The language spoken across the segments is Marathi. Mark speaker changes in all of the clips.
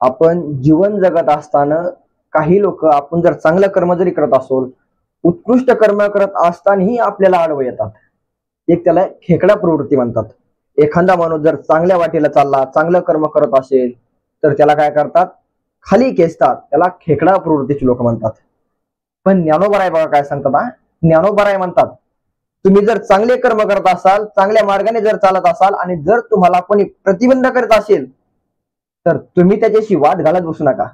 Speaker 1: आपण जीवन जगत असताना काही लोक आपण जर चांगलं कर्म जरी करत असोल, उत्कृष्ट कर्म करत असतानाही आपल्याला आडवं येतात. एक त्याला खेकडा प्रवृत्ती म्हणतात. एखादा माणूस जर चांगल्या वाटेला चालला, चांगलं कर्म करत असेल तर त्याला काय करतात, खाली खेचतात. त्याला खेकडा प्रवृत्तीचे लोक म्हणतात. पण ज्ञानोबा बघा काय सांगतात. ज्ञानोबा म्हणतात, तुम्ही जर चांगले कर्म करत असाल, चांगल्या मार्गाने जर चालत असाल आणि जर तुम्हाला कोणी प्रतिबंध करत असेल तर तुम्ही त्याच्याशी वाद घालत बसू नका.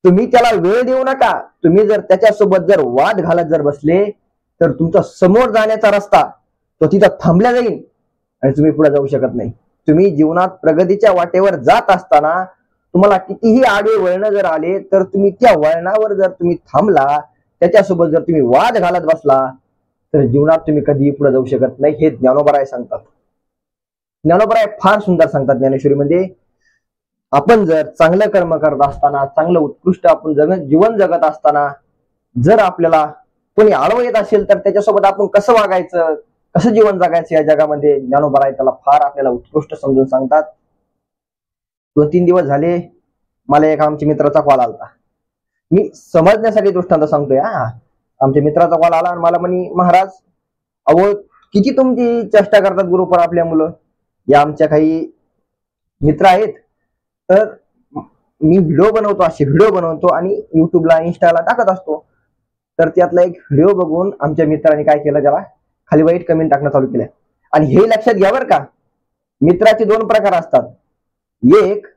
Speaker 1: तुम्ही त्याला वेळ देऊ नका. तुम्ही जर त्याच्यासोबत जर वाद घालत जर बसले तर तुमचा समोर जाण्याचा रस्ता तो तिथं थांबला जाईल आणि तुम्ही पुढे जाऊ शकत नाही. तुम्ही जीवनात प्रगतीच्या वाटेवर जात असताना तुम्हाला कितीही आडवे वळण जर आले तर तुम्ही त्या वळणावर जर तुम्ही थांबला, त्याच्यासोबत जर तुम्ही वाद घालत बसला तर जीवनात तुम्ही कधीही पुढे जाऊ शकत नाही. हे ज्ञानोबा सांगतात. ज्ञानोबा फार सुंदर सांगतात ज्ञानेश्वरीमध्ये. आपण जर चांगलं कर्म करत असताना, चांगलं उत्कृष्ट आपण जीवन जगत असताना जर आपल्याला कोणी आडवं येत असेल तर त्याच्यासोबत आपण कसं वागायचं, कसं जीवन जगायचं या जगामध्ये ज्ञानोबा त्याला फार आपल्याला उत्कृष्ट समजून सांगतात. 2-3 दिवस झाले मला एक आमच्या मित्राचा कॉल आला. मी समजण्यासाठी दृष्टांत सांगतोय. आमच्या मित्राचा कॉल आला आणि मला म्हणे, महाराज अहो किती तुमची चेष्टा करतात ग्रुपवर आपल्या मुलं. या आमच्या काही मित्र आहेत, तर मी व्हिडिओ बनवतो, असे व्हिडिओ बनवतो आणि युट्यूबला इंस्टाला टाकत असतो. तर त्यातला एक व्हिडिओ बघून आमच्या मित्राने काय केलं, त्याला खाली वाईट कमेंट टाकणं चालू केलं. आणि हे लक्षात घ्या बरं का, मित्राचे 2 प्रकार असतात. एक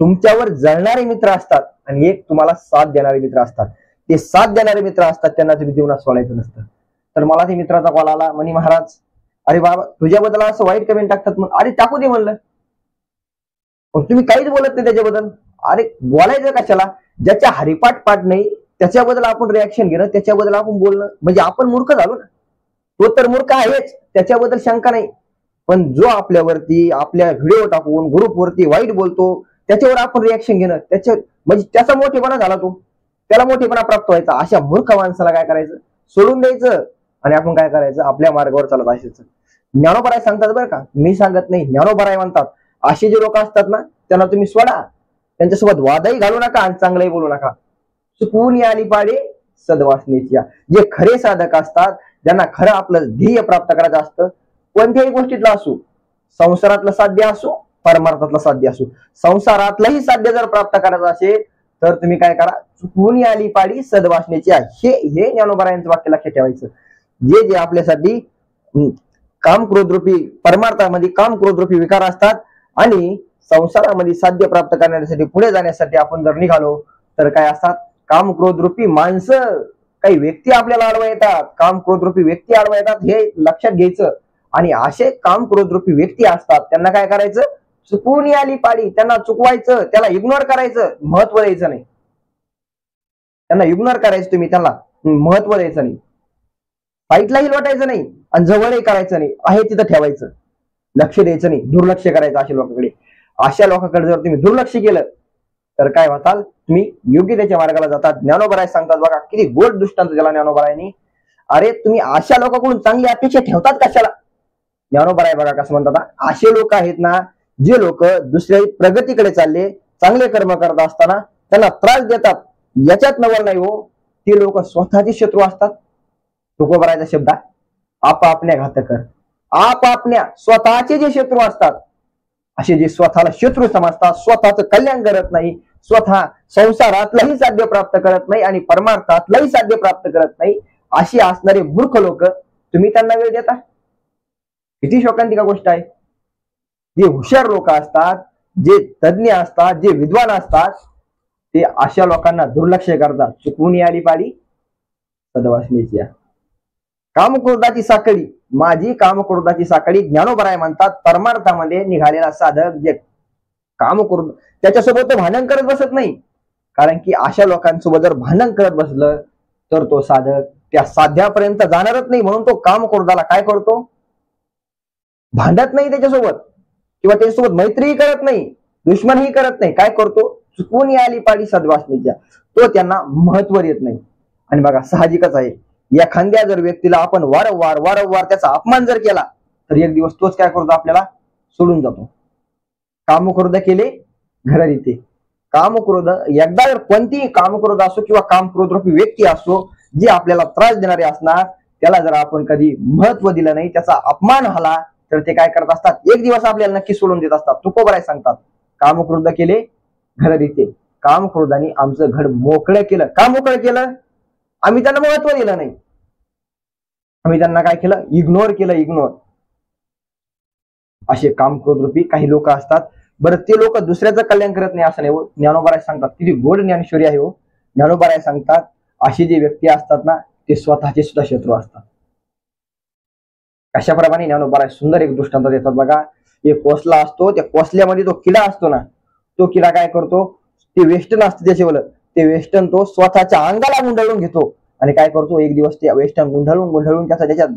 Speaker 1: तुमच्यावर जळणारे मित्र असतात आणि एक तुम्हाला साथ देणारे मित्र असतात. ते साथ देणारे मित्र असतात त्यांना तुम्ही जीवनात सोडायचं नसतं. तर मला ते मित्राचा कॉल आला, म्हणे महाराज अरे बाबा तुझ्याबद्दल असं वाईट कमेंट टाकतात. मग अरे टाकू दे म्हणलं, तुम्ही काहीच बोलत नाही त्याच्याबद्दल. अरे बोलायचं कशाला, ज्याच्या हरिपाठ पाठ नाही त्याच्याबद्दल आपण रिॲक्शन घेणं, त्याच्याबद्दल आपण बोलणं म्हणजे आपण मूर्ख झालो ना. तो तर मूर्ख आहेच, त्याच्याबद्दल शंका नाही. पण जो आपल्यावरती आपल्या व्हिडिओ टाकून ग्रुपवरती वाईट बोलतो त्याच्यावर आपण रिॲक्शन घेणं, त्याच्या म्हणजे त्याचा मोठेपणा झाला, तो त्याला मोठेपणा प्राप्त व्हायचा. अशा मूर्ख माणसाला काय करायचं, सोडून द्यायचं आणि आपण काय करायचं, आपल्या मार्गावर चालत असायचं. ज्ञानोबा सांगतात बरं का, मी सांगत नाही. ज्ञानोबा म्हणतात असे जे लोक असतात ना त्यांना तुम्ही सोडा, त्यांच्यासोबत वादही घालू नका आणि चांगलंही बोलू नका. चुकून आली पाडे सद्वासनेची. जे खरे साधक असतात, ज्यांना खरं आपलं ध्येय प्राप्त करायचं असतं, कोणत्याही गोष्टीतलं असो, संसारातलं साध्य असो, परमार्थातलं साध्य असो, संसारातलंही साध्य जर प्राप्त करायचं असेल तर तुम्ही काय करा, चुकून आली पाडी सद्वासनेची. हे ज्ञानोबा यांचं वाक्य लक्षात ठेवायचं. जे जे आपल्यासाठी काम क्रोधरूपी परमार्थामध्ये काम क्रोधरूपी विकार असतात आणि संसारामध्ये साध्य प्राप्त करण्यासाठी पुढे जाण्यासाठी आपण जर निघालो तर काय असतात, काम क्रोधरूपी माणसं, काही व्यक्ती आपल्याला आडवा येतात, काम क्रोधरूपी व्यक्ती आडवा येतात, हे लक्षात घ्यायचं. आणि असे काम क्रोधरूपी व्यक्ती असतात त्यांना काय करायचं, चुकून आली पाडी, त्यांना चुकवायचं, त्याला इग्नोर करायचं, महत्व द्यायचं नाही. त्यांना इग्नोर करायचं, तुम्ही त्यांना महत्व द्यायचं नाही, साईटलाही लोटायचं नाही आणि जवळही करायचं नाही, आहे तिथं ठेवायचं, लक्ष द्यायचं नाही, दुर्लक्ष करायचं अशा लोकांकडे. अशा लोकांकडे जर तुम्ही दुर्लक्ष केलं तर काय होताल, तुम्ही योग्य त्याच्या मार्गाला जातात. ज्ञानोबा सांगतात बघा, किती गोड दृष्टांत दिला ज्ञानोबांनी. अरे तुम्ही अशा लोकांकडून चांगली अपेक्षा ठेवतात कशाला. ज्ञानोबा बघा कसं म्हणतात, असे लोक आहेत ना जे लोक दुसऱ्या प्रगतीकडे चालले, चांगले कर्म करत असताना त्यांना त्रास देतात, याच्यात नवल नाही हो, ते लोक स्वतःचे शत्रू असतात. तुकोबरायचा शब्द, आपापल्या घातकर, आपापल्या स्वतःचे जे शत्रू असतात, असे जे स्वतःला शत्रू समजतात, स्वतःचं कल्याण करत नाही, स्वतः संसारातलंही साध्य प्राप्त करत नाही आणि परमार्थातलंही साध्य प्राप्त करत नाही, अशी असणारे मूर्ख लोक तुम्ही त्यांना वेळ देता. किती शोकांतिका गोष्ट आहे. जे हुशार लोक असतात, जे तज्ञ असतात, जे विद्वान असतात, ते अशा लोकांना दुर्लक्ष करतात. चुकून आली पाडी सद्वासनेची. कामक्रोधाची साखळी, माझी कामक्रोधाची साखळी. ज्ञानोबा म्हणतात परमार्थामध्ये निघालेला साधक जे कामक्रोध त्याच्यासोबत तो भांडण करत बसत नाही. कारण की अशा लोकांसोबत जर भांडण करत बसलं तर तो साधक त्या साध्यापर्यंत जाणारच नाही. म्हणून तो कामक्रोधाला काय करतो, भांडत नाही त्याच्यासोबत किंवा त्याच्यासोबत मैत्रीही करत नाही, दुश्मनही करत नाही. काय करतो, चुकून आली पाडी सद्वासनेच्या, तो त्यांना महत्व देत नाही. आणि बघा साहजिकच आहे, एखाद्या जर व्यक्तीला आपण वारंवार वारंवार त्याचा अपमान जर केला तर एक दिवस तोच काय करतो, आपल्याला सोडून जातो. कामक्रोध केले घरात येते, कामक्रोध एकदा जर कोणतीही कामक्रोध असो किंवा कामक्रोधरूपी व्यक्ती असो जी आपल्याला त्रास देणारे असणार, त्याला जर आपण कधी महत्व दिलं नाही, त्याचा अपमान झाला, तर ते काय करत असतात, एक दिवस आपल्याला नक्की सोडून देत असतात. तुकोबराय सांगतात, कामक्रोध केले घर रीते. कामक्रोधाने आमचं घर मोकळं केलं. का मोकळं केलं? आम्ही त्यांना महत्व दिलं नाही, आम्ही त्यांना काय केलं, इग्नोर केलं, इग्नोर. असे कामक्रोधरूपी काही लोक असतात. बरं, ते लोक दुसऱ्याचं कल्याण करत नाही असं नाही हो. ज्ञानोबाराय सांगतात, किती गोड ज्ञानेश्वरी आहे हो. ज्ञानोबाराय सांगतात, अशी जे व्यक्ती असतात ना, ते स्वतःचे सुद्धा शत्रू असतात. अशाप्रमाणे ज्ञानोबाराय सुंदर एक दृष्टांत देतात बघा. एक कोसला असतो, त्या कोसल्यामध्ये तो किडा असतो ना, तो किडा काय करतो, ते वेस्टर्न असते त्याच्यावर, ते वेस्टर्न तो स्वतःच्या अंगाला गुंडाळून घेतो आणि काय करतो, एक दिवस ते वेस्टर्न गुंडाळून गुंडाळून त्याच्यात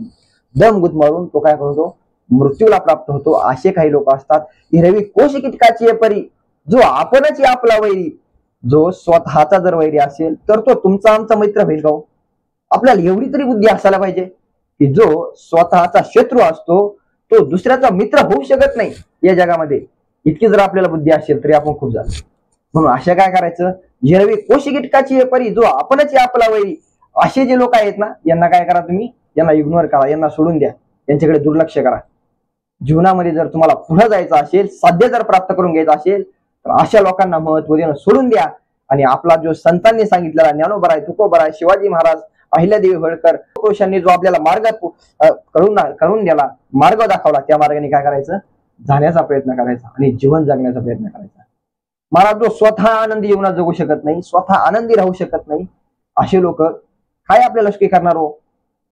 Speaker 1: दम गुदमारून तो काय करतो, मृत्यूला प्राप्त होतो. असे काही लोक असतात. हिरवी कोश कीटकाची परी, जो आपणच आपला वैरी, जो स्वतःचा जर वैरी असेल तर तो तुमचा आमचा मित्र होईल का? आपल्याला एवढी तरी बुद्धी असायला पाहिजे की जो स्वतःचा शत्रू असतो तो दुसऱ्याचा मित्र होऊ शकत नाही या जगामध्ये. इतकी जर आपल्याला बुद्धी असेल तरी आपण खूप झालो. म्हणून अशा काय करायचं, हिरवी कोश कीटकाची परी, जो आपणच आपला वैरी, असे जे लोक आहेत ना, यांना काय करा, तुम्ही यांना इग्नोर करा, यांना सोडून द्या, यांच्याकडे दुर्लक्ष करा. जीवनामध्ये जर तुम्हाला पुढे जायचं असेल, साध्य जर प्राप्त करून घ्यायचं असेल, तर अशा लोकांना महत्व देणं सोडून द्या. आणि आपला जो संतांनी सांगितलेला ज्ञानोबराय, तुकोबराय, शिवाजी महाराज, अहिल्यादेवी होळकर, पुरुषांनी जो आपल्याला मार्ग करून दिला, मार्ग दाखवला, त्या मार्गाने काय करायचं, जाण्याचा प्रयत्न करायचा आणि जीवन जगण्याचा प्रयत्न करायचा. महाराज जो स्वतः आनंदी जीवनात जगू शकत नाही, स्वतः आनंदी राहू शकत नाही, असे लोक काय आपल्याला सुखी करणार हो?